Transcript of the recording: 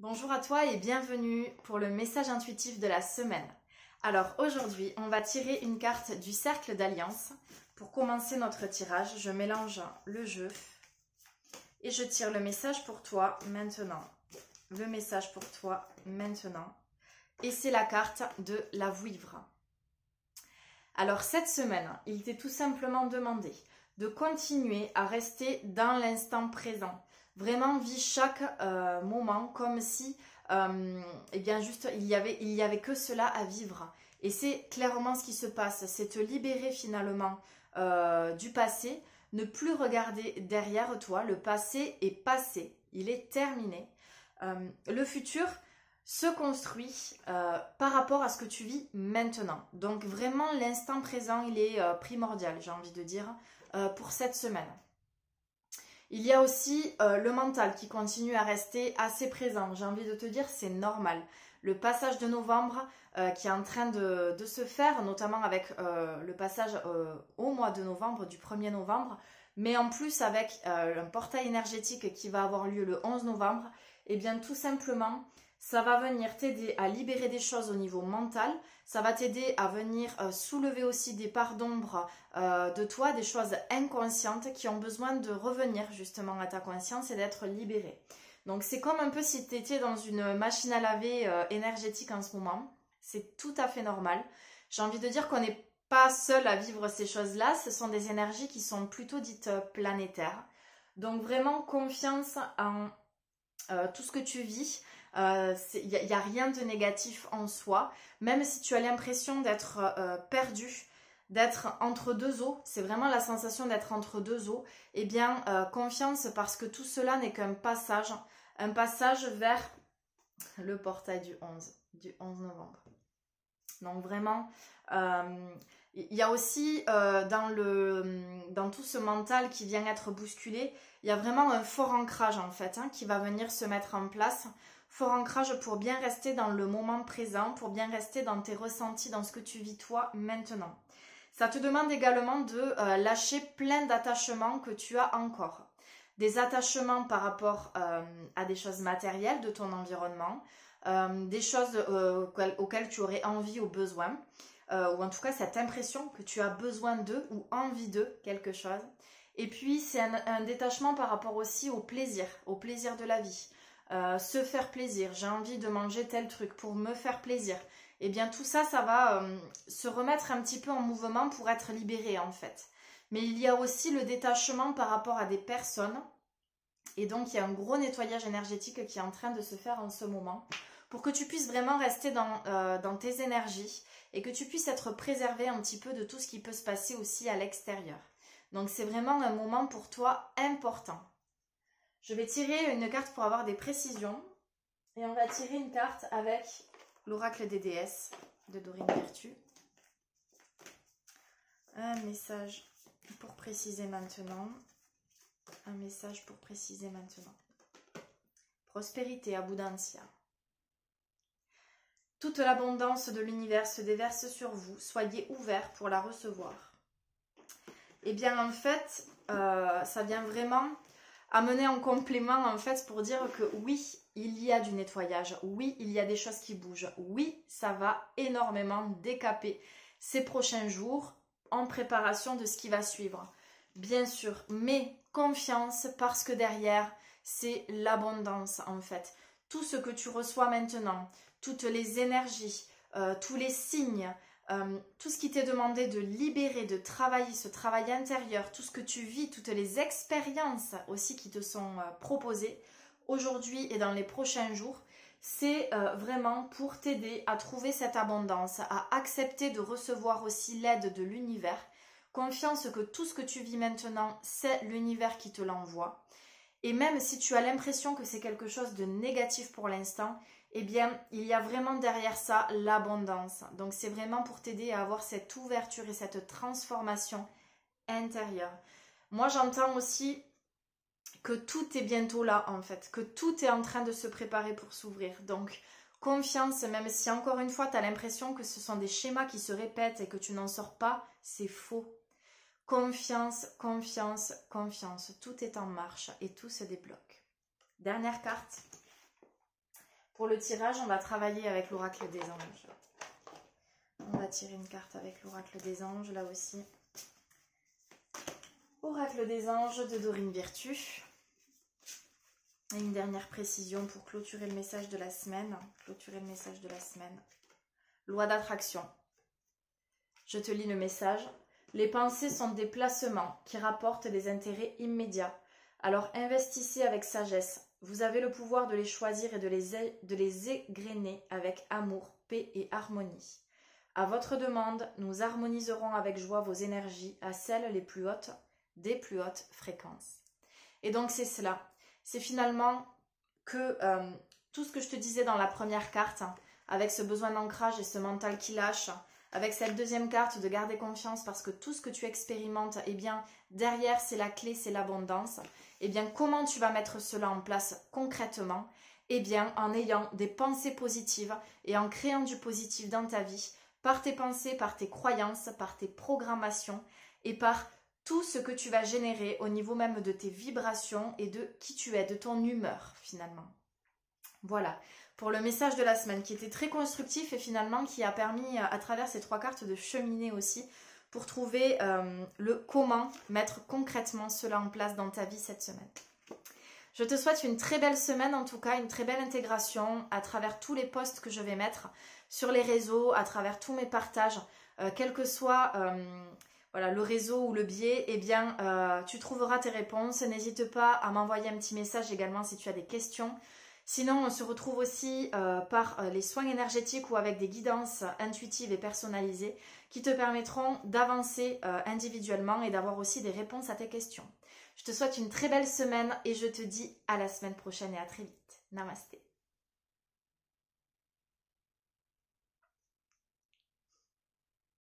Bonjour à toi et bienvenue pour le message intuitif de la semaine. Alors aujourd'hui, on va tirer une carte du cercle d'alliance. Pour commencer notre tirage, je mélange le jeu et je tire le message pour toi maintenant. Le message pour toi maintenant. Et c'est la carte de la vouivre. Alors cette semaine, il t'est tout simplement demandé de continuer à rester dans l'instant présent. Vraiment, vis chaque moment comme si eh bien juste il y avait que cela à vivre. Et c'est clairement ce qui se passe, c'est te libérer finalement du passé, ne plus regarder derrière toi. Le passé est passé, il est terminé. Le futur se construit par rapport à ce que tu vis maintenant. Donc vraiment l'instant présent, il est primordial, j'ai envie de dire, pour cette semaine. Il y a aussi le mental qui continue à rester assez présent. J'ai envie de te dire, c'est normal. Le passage de novembre qui est en train de se faire, notamment avec le passage au mois de novembre, du 1er novembre, mais en plus avec un portail énergétique qui va avoir lieu le 11 novembre, et bien tout simplement, ça va venir t'aider à libérer des choses au niveau mental. Ça va t'aider à venir soulever aussi des parts d'ombre de toi, des choses inconscientes qui ont besoin de revenir justement à ta conscience et d'être libérées. Donc c'est comme un peu si tu étais dans une machine à laver énergétique en ce moment. C'est tout à fait normal. J'ai envie de dire qu'on n'est pas seul à vivre ces choses-là. Ce sont des énergies qui sont plutôt dites planétaires. Donc vraiment confiance en tout ce que tu vis. Il n'y a rien de négatif en soi, même si tu as l'impression d'être perdu, d'être entre deux eaux, c'est vraiment la sensation d'être entre deux eaux, eh bien confiance parce que tout cela n'est qu'un passage, un passage vers le portail du 11 novembre. Donc vraiment, il y a aussi dans tout ce mental qui vient être bousculé, il y a vraiment un fort ancrage en fait qui va venir se mettre en place. Fort ancrage pour bien rester dans le moment présent, pour bien rester dans tes ressentis, dans ce que tu vis toi maintenant. Ça te demande également de lâcher plein d'attachements que tu as encore. Des attachements par rapport à des choses matérielles de ton environnement, des choses auxquelles tu aurais envie ou besoin, ou en tout cas cette impression que tu as besoin d'eux ou envie d'eux, quelque chose. Et puis c'est un détachement par rapport aussi au plaisir de la vie. Se faire plaisir, j'ai envie de manger tel truc pour me faire plaisir. Et bien tout ça, ça va se remettre un petit peu en mouvement pour être libéré en fait. Mais il y a aussi le détachement par rapport à des personnes. Et donc il y a un gros nettoyage énergétique qui est en train de se faire en ce moment pour que tu puisses vraiment rester dans tes énergies et que tu puisses être préservé un petit peu de tout ce qui peut se passer aussi à l'extérieur. Donc c'est vraiment un moment pour toi important. Je vais tirer une carte pour avoir des précisions. Et on va tirer une carte avec l'oracle des déesses de Dorine Virtue. Un message pour préciser maintenant. Un message pour préciser maintenant. Prospérité, abundancia. Toute l'abondance de l'univers se déverse sur vous. Soyez ouverts pour la recevoir. Eh bien en fait, ça vient vraiment amener en complément en fait pour dire que oui, il y a du nettoyage, oui, il y a des choses qui bougent, oui, ça va énormément décaper ces prochains jours en préparation de ce qui va suivre. Bien sûr, mais confiance parce que derrière, c'est l'abondance en fait. Tout ce que tu reçois maintenant, toutes les énergies, tous les signes, tout ce qui t'est demandé de libérer, de travailler, ce travail intérieur, tout ce que tu vis, toutes les expériences aussi qui te sont proposées aujourd'hui et dans les prochains jours, c'est vraiment pour t'aider à trouver cette abondance, à accepter de recevoir aussi l'aide de l'univers. Confiance que tout ce que tu vis maintenant, c'est l'univers qui te l'envoie. Et même si tu as l'impression que c'est quelque chose de négatif pour l'instant, eh bien, il y a vraiment derrière ça l'abondance. Donc, c'est vraiment pour t'aider à avoir cette ouverture et cette transformation intérieure. Moi, j'entends aussi que tout est bientôt là, en fait. Que tout est en train de se préparer pour s'ouvrir. Donc, confiance, même si encore une fois, tu as l'impression que ce sont des schémas qui se répètent et que tu n'en sors pas, c'est faux. Confiance, confiance, confiance. Tout est en marche et tout se débloque. Dernière carte. Pour le tirage, on va travailler avec l'oracle des anges. On va tirer une carte avec l'oracle des anges, là aussi. Oracle des anges de Dorine Virtue. Et une dernière précision pour clôturer le message de la semaine. Loi d'attraction. Je te lis le message. Les pensées sont des placements qui rapportent des intérêts immédiats. Alors investissez avec sagesse. Vous avez le pouvoir de les choisir et de les égrener avec amour, paix et harmonie. À votre demande, nous harmoniserons avec joie vos énergies à celles les plus hautes, des plus hautes fréquences. Et donc c'est cela. C'est finalement que tout ce que je te disais dans la première carte, avec ce besoin d'ancrage et ce mental qui lâche, avec cette deuxième carte de garder confiance parce que tout ce que tu expérimentes, eh bien derrière c'est la clé, c'est l'abondance. Eh bien comment tu vas mettre cela en place concrètement? Eh bien en ayant des pensées positives et en créant du positif dans ta vie, par tes pensées, par tes croyances, par tes programmations et par tout ce que tu vas générer au niveau même de tes vibrations et de qui tu es, de ton humeur finalement. Voilà, pour le message de la semaine qui était très constructif et finalement qui a permis à travers ces 3 cartes de cheminer aussi pour trouver le comment mettre concrètement cela en place dans ta vie cette semaine. Je te souhaite une très belle semaine en tout cas, une très belle intégration à travers tous les posts que je vais mettre sur les réseaux, à travers tous mes partages, quel que soit voilà, le réseau ou le biais, eh bien tu trouveras tes réponses. N'hésite pas à m'envoyer un petit message également si tu as des questions. Sinon, on se retrouve aussi par les soins énergétiques ou avec des guidances intuitives et personnalisées qui te permettront d'avancer individuellement et d'avoir aussi des réponses à tes questions. Je te souhaite une très belle semaine et je te dis à la semaine prochaine et à très vite. Namasté.